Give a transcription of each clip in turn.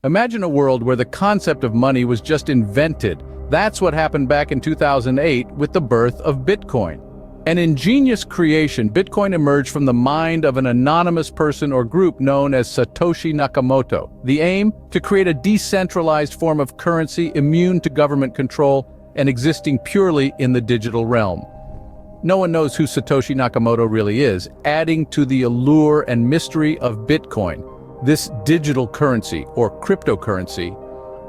Imagine a world where the concept of money was just invented. That's what happened back in 2008 with the birth of Bitcoin. An ingenious creation, Bitcoin emerged from the mind of an anonymous person or group known as Satoshi Nakamoto. The aim? To create a decentralized form of currency immune to government control and existing purely in the digital realm. No one knows who Satoshi Nakamoto really is, adding to the allure and mystery of Bitcoin. This digital currency, or cryptocurrency,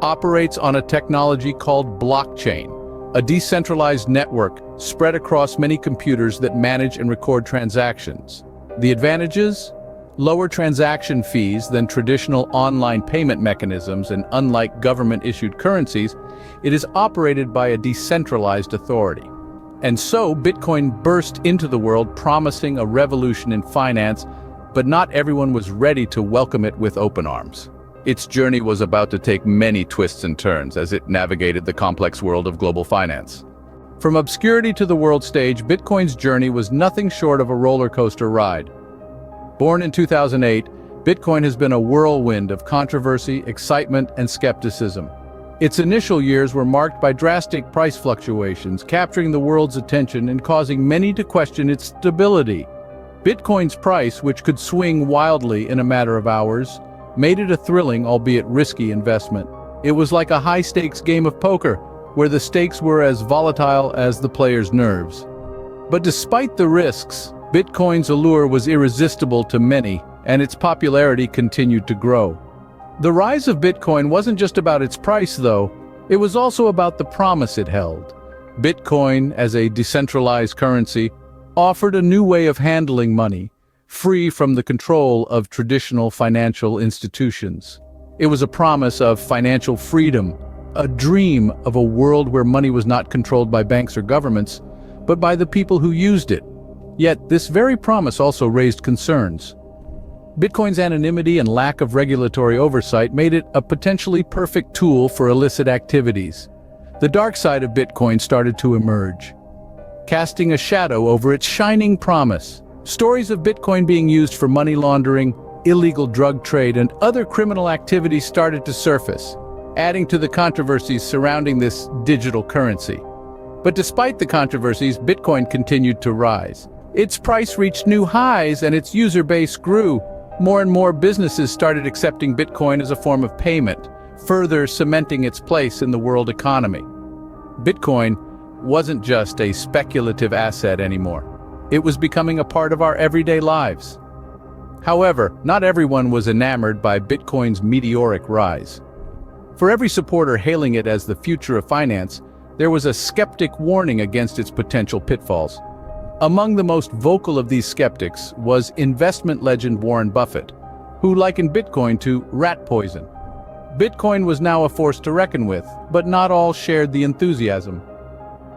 operates on a technology called blockchain, a decentralized network spread across many computers that manage and record transactions. The advantages? Lower transaction fees than traditional online payment mechanisms, and unlike government-issued currencies, it is operated by a decentralized authority. And so, Bitcoin burst into the world promising a revolution in finance, but not everyone was ready to welcome it with open arms. Its journey was about to take many twists and turns as it navigated the complex world of global finance. From obscurity to the world stage, Bitcoin's journey was nothing short of a roller coaster ride. Born in 2008, Bitcoin has been a whirlwind of controversy, excitement, and skepticism. Its initial years were marked by drastic price fluctuations, capturing the world's attention and causing many to question its stability. Bitcoin's price, which could swing wildly in a matter of hours, made it a thrilling, albeit risky, investment. It was like a high-stakes game of poker, where the stakes were as volatile as the player's nerves. But despite the risks, Bitcoin's allure was irresistible to many, and its popularity continued to grow. The rise of Bitcoin wasn't just about its price, though. It was also about the promise it held. Bitcoin, as a decentralized currency, offered a new way of handling money, free from the control of traditional financial institutions. It was a promise of financial freedom, a dream of a world where money was not controlled by banks or governments, but by the people who used it. Yet, this very promise also raised concerns. Bitcoin's anonymity and lack of regulatory oversight made it a potentially perfect tool for illicit activities. The dark side of Bitcoin started to emerge, casting a shadow over its shining promise. Stories of Bitcoin being used for money laundering, illegal drug trade, and other criminal activities started to surface, adding to the controversies surrounding this digital currency. But despite the controversies, Bitcoin continued to rise. Its price reached new highs and its user base grew. More and more businesses started accepting Bitcoin as a form of payment, further cementing its place in the world economy. Bitcoin wasn't just a speculative asset anymore. It was becoming a part of our everyday lives. However, not everyone was enamored by Bitcoin's meteoric rise. For every supporter hailing it as the future of finance, there was a skeptic warning against its potential pitfalls. Among the most vocal of these skeptics was investment legend Warren Buffett, who likened Bitcoin to rat poison. Bitcoin was now a force to reckon with, but not all shared the enthusiasm.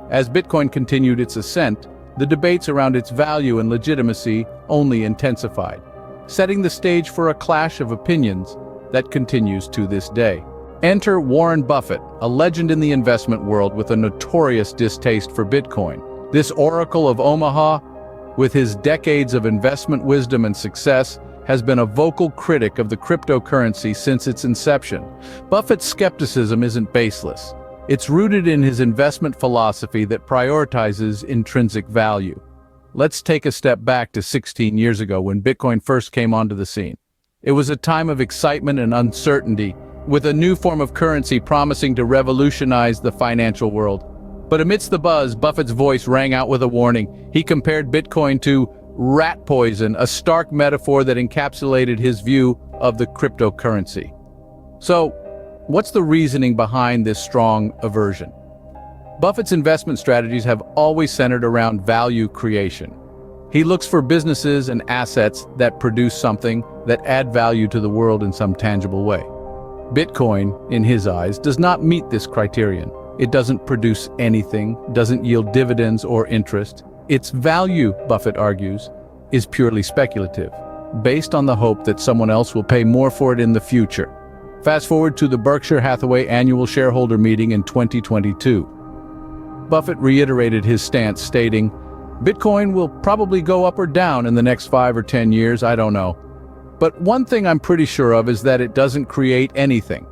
As Bitcoin continued its ascent, the debates around its value and legitimacy only intensified, setting the stage for a clash of opinions that continues to this day. Enter Warren Buffett, a legend in the investment world with a notorious distaste for Bitcoin. This oracle of Omaha, with his decades of investment wisdom and success, has been a vocal critic of the cryptocurrency since its inception. Buffett's skepticism isn't baseless. It's rooted in his investment philosophy that prioritizes intrinsic value. Let's take a step back to 16 years ago when Bitcoin first came onto the scene. It was a time of excitement and uncertainty, with a new form of currency promising to revolutionize the financial world. But amidst the buzz, Buffett's voice rang out with a warning. He compared Bitcoin to rat poison, a stark metaphor that encapsulated his view of the cryptocurrency. So, what's the reasoning behind this strong aversion? Buffett's investment strategies have always centered around value creation. He looks for businesses and assets that produce something that add value to the world in some tangible way. Bitcoin, in his eyes, does not meet this criterion. It doesn't produce anything, doesn't yield dividends or interest. Its value, Buffett argues, is purely speculative, based on the hope that someone else will pay more for it in the future. Fast forward to the Berkshire Hathaway annual shareholder meeting in 2022. Buffett reiterated his stance, stating, "Bitcoin will probably go up or down in the next 5 or 10 years, I don't know. But one thing I'm pretty sure of is that it doesn't create anything.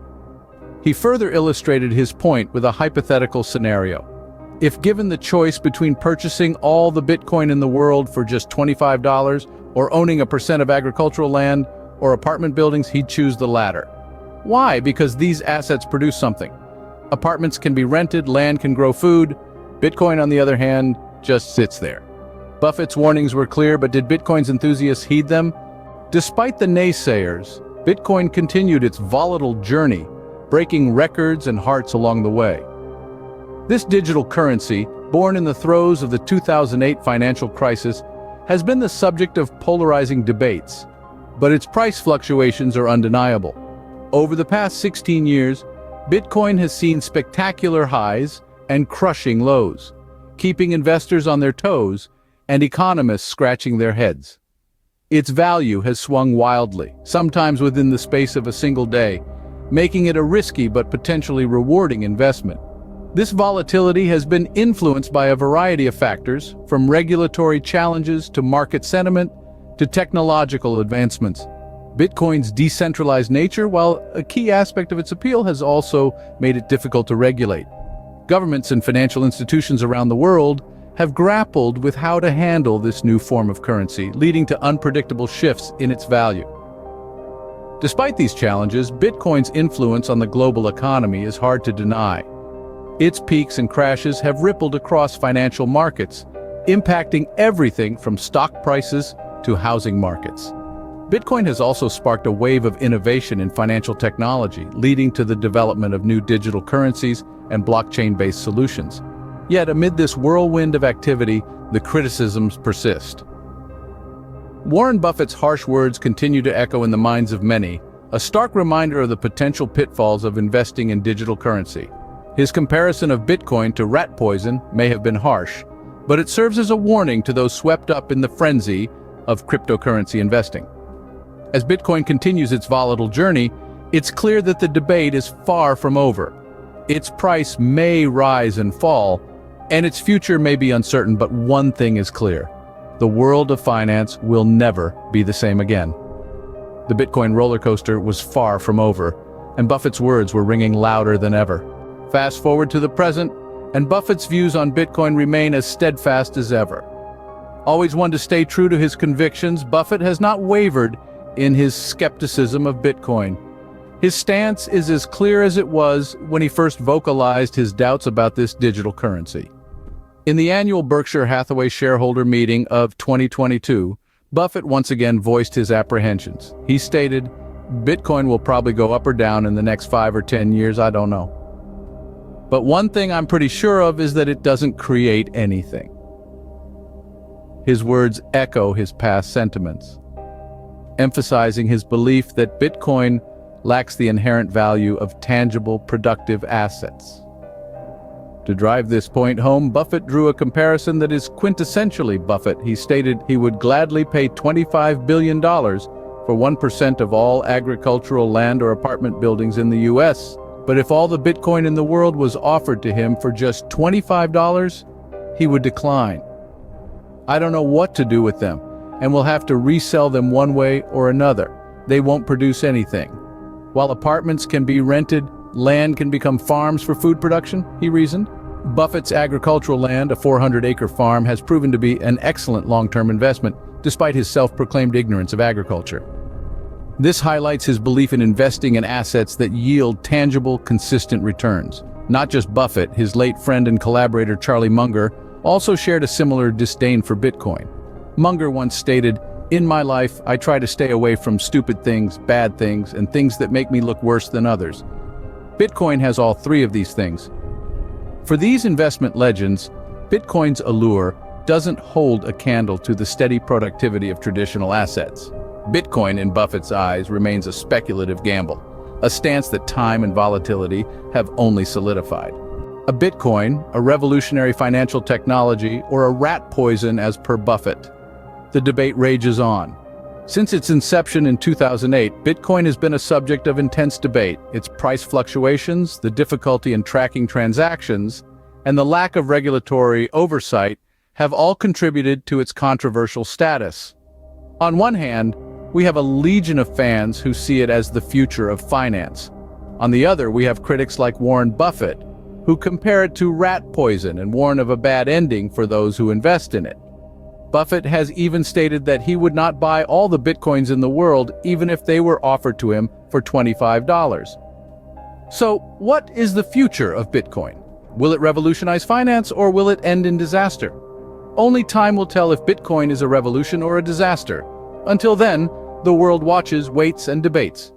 He further illustrated his point with a hypothetical scenario. If given the choice between purchasing all the Bitcoin in the world for just $25 or owning a percent of agricultural land or apartment buildings, he'd choose the latter. Why? Because these assets produce something. Apartments can be rented, land can grow food. Bitcoin, on the other hand, just sits there. Buffett's warnings were clear, but did Bitcoin's enthusiasts heed them? Despite the naysayers, Bitcoin continued its volatile journey, breaking records and hearts along the way. This digital currency, born in the throes of the 2008 financial crisis, has been the subject of polarizing debates, but its price fluctuations are undeniable. Over the past 16 years, Bitcoin has seen spectacular highs and crushing lows, keeping investors on their toes and economists scratching their heads. Its value has swung wildly, sometimes within the space of a single day, making it a risky but potentially rewarding investment. This volatility has been influenced by a variety of factors, from regulatory challenges to market sentiment to technological advancements. Bitcoin's decentralized nature, while a key aspect of its appeal, has also made it difficult to regulate. Governments and financial institutions around the world have grappled with how to handle this new form of currency, leading to unpredictable shifts in its value. Despite these challenges, Bitcoin's influence on the global economy is hard to deny. Its peaks and crashes have rippled across financial markets, impacting everything from stock prices to housing markets. Bitcoin has also sparked a wave of innovation in financial technology, leading to the development of new digital currencies and blockchain-based solutions. Yet, amid this whirlwind of activity, the criticisms persist. Warren Buffett's harsh words continue to echo in the minds of many, a stark reminder of the potential pitfalls of investing in digital currency. His comparison of Bitcoin to rat poison may have been harsh, but it serves as a warning to those swept up in the frenzy of cryptocurrency investing. As Bitcoin continues its volatile journey, it's clear that the debate is far from over. Its price may rise and fall, and its future may be uncertain, but one thing is clear: the world of finance will never be the same again. The Bitcoin roller coaster was far from over, and Buffett's words were ringing louder than ever. Fast forward to the present, and Buffett's views on Bitcoin remain as steadfast as ever. Always one to stay true to his convictions, Buffett has not wavered in his skepticism of Bitcoin. His stance is as clear as it was when he first vocalized his doubts about this digital currency. In the annual Berkshire Hathaway shareholder meeting of 2022, Buffett once again voiced his apprehensions. He stated, "Bitcoin will probably go up or down in the next 5 or 10 years, I don't know. But one thing I'm pretty sure of is that it doesn't create anything." His words echo his past sentiments, emphasizing his belief that Bitcoin lacks the inherent value of tangible, productive assets. To drive this point home, Buffett drew a comparison that is quintessentially Buffett. He stated he would gladly pay $25 billion for 1% of all agricultural land or apartment buildings in the US. But if all the Bitcoin in the world was offered to him for just $25, he would decline. "I don't know what to do with them, and we'll have to resell them one way or another. They won't produce anything. While apartments can be rented, land can become farms for food production," he reasoned. Buffett's agricultural land, a 400-acre farm, has proven to be an excellent long-term investment, despite his self-proclaimed ignorance of agriculture. This highlights his belief in investing in assets that yield tangible, consistent returns. Not just Buffett, his late friend and collaborator Charlie Munger also shared a similar disdain for Bitcoin. Munger once stated, "In my life, I try to stay away from stupid things, bad things, and things that make me look worse than others." Bitcoin has all three of these things. For these investment legends, Bitcoin's allure doesn't hold a candle to the steady productivity of traditional assets. Bitcoin, in Buffett's eyes, remains a speculative gamble, a stance that time and volatility have only solidified. A Bitcoin, a revolutionary financial technology, or a rat poison as per Buffett? The debate rages on. Since its inception in 2008, Bitcoin has been a subject of intense debate. Its price fluctuations, the difficulty in tracking transactions, and the lack of regulatory oversight have all contributed to its controversial status. On one hand, we have a legion of fans who see it as the future of finance. On the other, we have critics like Warren Buffett, who compare it to rat poison and warn of a bad ending for those who invest in it. Buffett has even stated that he would not buy all the bitcoins in the world even if they were offered to him for $25. So, what is the future of Bitcoin? Will it revolutionize finance or will it end in disaster? Only time will tell if Bitcoin is a revolution or a disaster. Until then, the world watches, waits, and debates.